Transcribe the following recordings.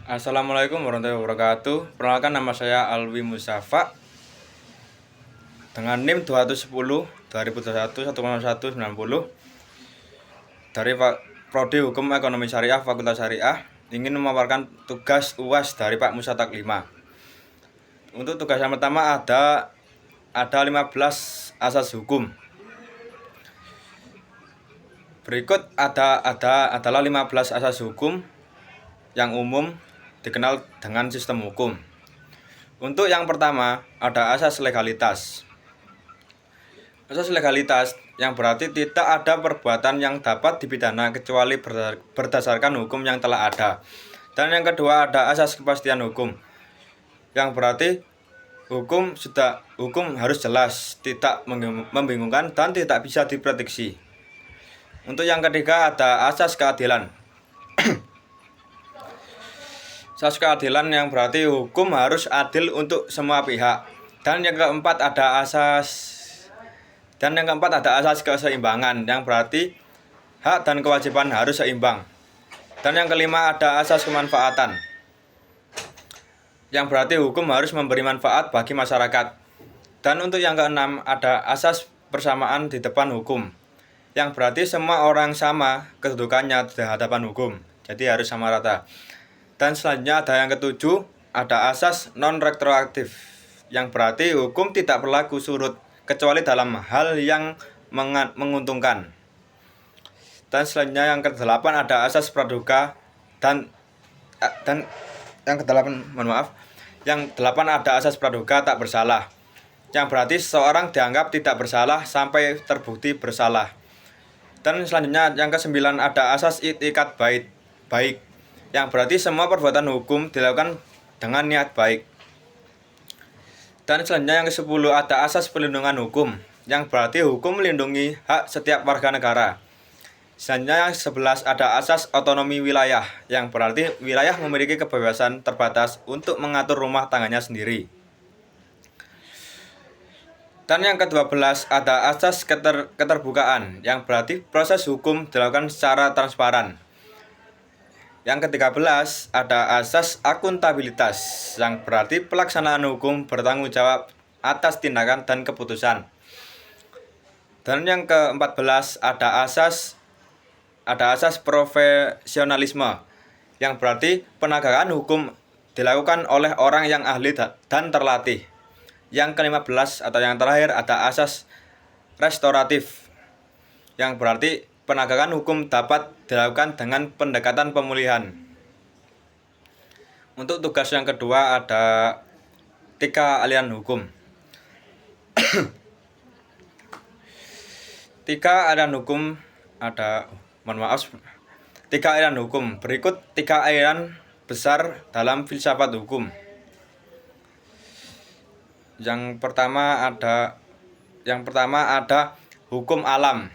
Assalamualaikum warahmatullahi wabarakatuh. Perkenalkan, nama saya Alwi Musafa dengan NIM 210 2021 10190 dari Prodi Hukum Ekonomi Syariah Fakultas Syariah. Ingin memaparkan tugas UAS dari Pak Musatak 5. Untuk tugas yang pertama ada 15 asas hukum. Berikut adalah 15 asas hukum yang umum dikenal dengan sistem hukum. Untuk yang pertama ada asas legalitas. Asas legalitas yang berarti tidak ada perbuatan yang dapat dipidana kecuali berdasarkan hukum yang telah ada. Dan yang kedua ada asas kepastian hukum, yang berarti hukum harus jelas, tidak membingungkan dan tidak bisa diprediksi. Untuk yang ketiga ada asas keadilan. Asas keadilan yang berarti hukum harus adil untuk semua pihak. Dan yang keempat ada asas keseimbangan, yang berarti hak dan kewajiban harus seimbang. Dan yang kelima ada asas kemanfaatan, yang berarti hukum harus memberi manfaat bagi masyarakat. Dan untuk yang keenam ada asas persamaan di depan hukum, yang berarti semua orang sama kedudukannya di hadapan hukum, jadi harus sama rata. Dan selanjutnya ada yang ketujuh, ada asas non-retroaktif, yang berarti hukum tidak berlaku surut kecuali dalam hal yang menguntungkan. Dan selanjutnya yang kedelapan ada asas praduga dan yang delapan ada asas praduga tak bersalah, yang berarti seseorang dianggap tidak bersalah sampai terbukti bersalah. Dan selanjutnya yang kesembilan ada asas itiqad baik, yang berarti semua perbuatan hukum dilakukan dengan niat baik. Dan selanjutnya yang ke-10 ada asas perlindungan hukum, yang berarti hukum melindungi hak setiap warga negara. Selanjutnya yang 11 ada asas otonomi wilayah, yang berarti wilayah memiliki kebebasan terbatas untuk mengatur rumah tangganya sendiri. Dan yang ke-12 ada asas keterbukaan, yang berarti proses hukum dilakukan secara transparan. Yang ke-13 ada asas akuntabilitas, yang berarti pelaksanaan hukum bertanggung jawab atas tindakan dan keputusan. Dan yang ke-14 ada asas profesionalisme, yang berarti penegakan hukum dilakukan oleh orang yang ahli dan terlatih. Yang ke-15 atau yang terakhir ada asas restoratif, yang berarti penegakan hukum dapat dilakukan dengan pendekatan pemulihan. Untuk tugas yang kedua ada 3 aliran hukum. 3 aliran hukum ada, 3 aliran hukum. Berikut 3 aliran besar dalam filsafat hukum. Yang pertama ada hukum alam.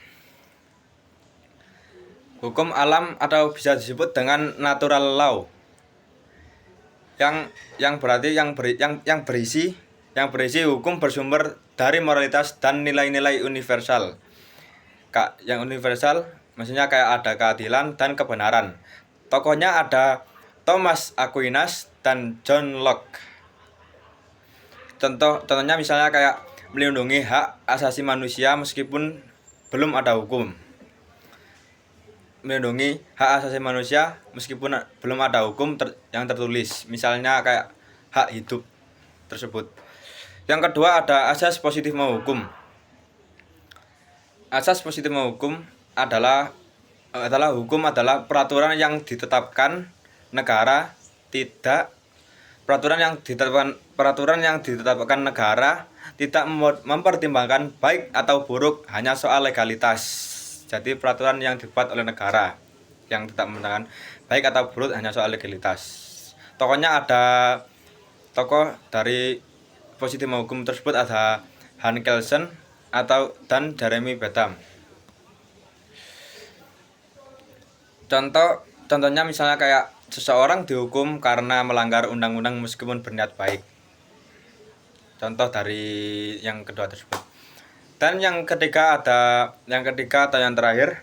Hukum alam atau bisa disebut dengan natural law, yang berisi hukum bersumber dari moralitas dan nilai-nilai universal. Yang universal maksudnya kayak ada keadilan dan kebenaran. Tokohnya ada Thomas Aquinas dan John Locke. Contohnya misalnya kayak melindungi hak asasi manusia meskipun belum ada hukum. Melindungi hak asasi manusia meskipun belum ada hukum yang tertulis, misalnya kayak hak hidup tersebut. Yang kedua ada asas positifme hukum. Asas positifme hukum adalah hukum adalah peraturan yang ditetapkan negara tidak mempertimbangkan baik atau buruk, hanya soal legalitas. Jadi peraturan yang dibuat oleh negara yang tidak mempertimbangkan baik atau buruk, hanya soal legalitas. Tokoh dari positifme hukum tersebut ada Hans Kelsen dan Jeremy Bentham. Contohnya misalnya kayak seseorang dihukum karena melanggar undang-undang meskipun berniat baik. Contoh dari yang kedua tersebut. Dan yang ketiga atau yang terakhir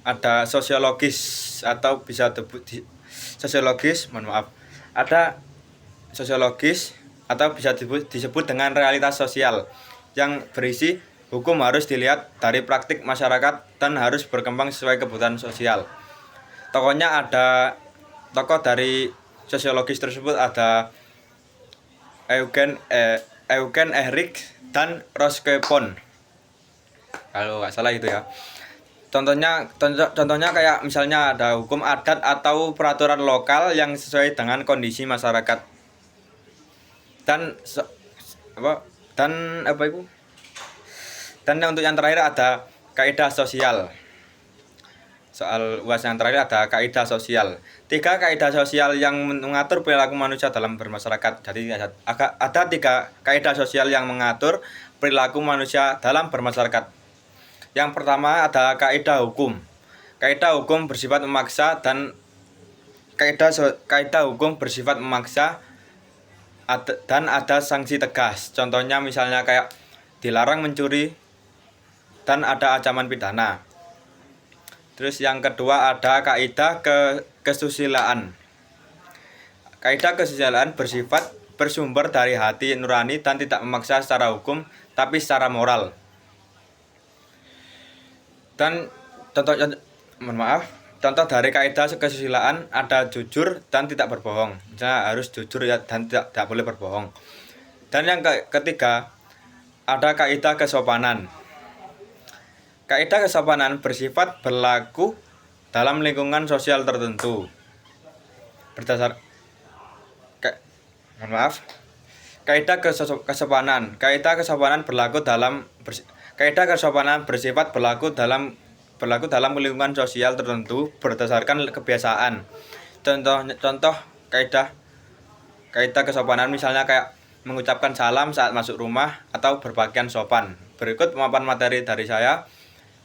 ada sosiologis, atau bisa sosiologis, mohon maaf. Ada sosiologis atau bisa disebut dengan realitas sosial yang berisi hukum harus dilihat dari praktik masyarakat dan harus berkembang sesuai kebutuhan sosial. Tokoh dari sosiologis tersebut ada Eugen Ehrich dan Roscoe Pond, kalau nggak salah itu ya. Contohnya kayak misalnya ada hukum adat atau peraturan lokal yang sesuai dengan kondisi masyarakat. Dan untuk yang terakhir ada kaidah sosial. Soal UAS yang terakhir ada kaidah sosial. 3 kaidah sosial yang mengatur perilaku manusia dalam bermasyarakat. Jadi ada 3 kaidah sosial yang mengatur perilaku manusia dalam bermasyarakat. Yang pertama ada kaidah hukum. Kaidah hukum bersifat memaksa dan kaidah hukum bersifat memaksa dan ada sanksi tegas. Contohnya misalnya kayak dilarang mencuri dan ada ancaman pidana. Terus yang kedua ada kaidah kesusilaan. Kaidah kesusilaan bersumber dari hati nurani dan tidak memaksa secara hukum tapi secara moral. Dan contoh dari kaidah kesusilaan ada jujur dan tidak berbohong. Misalnya harus jujur ya dan tidak boleh berbohong. Dan yang ketiga ada kaidah kesopanan. Kaidah kesopanan bersifat berlaku dalam lingkungan sosial tertentu. Kaidah kesopanan bersifat berlaku dalam lingkungan sosial tertentu berdasarkan kebiasaan. Contoh kaidah kesopanan misalnya kayak mengucapkan salam saat masuk rumah atau berpakaian sopan. Berikut pemaparan materi dari saya.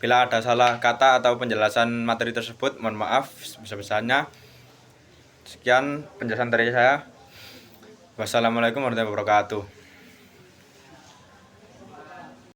Bila ada salah kata atau penjelasan materi tersebut, mohon maaf sebesar-besarnya. Sekian penjelasan dari saya. Wassalamualaikum warahmatullahi wabarakatuh.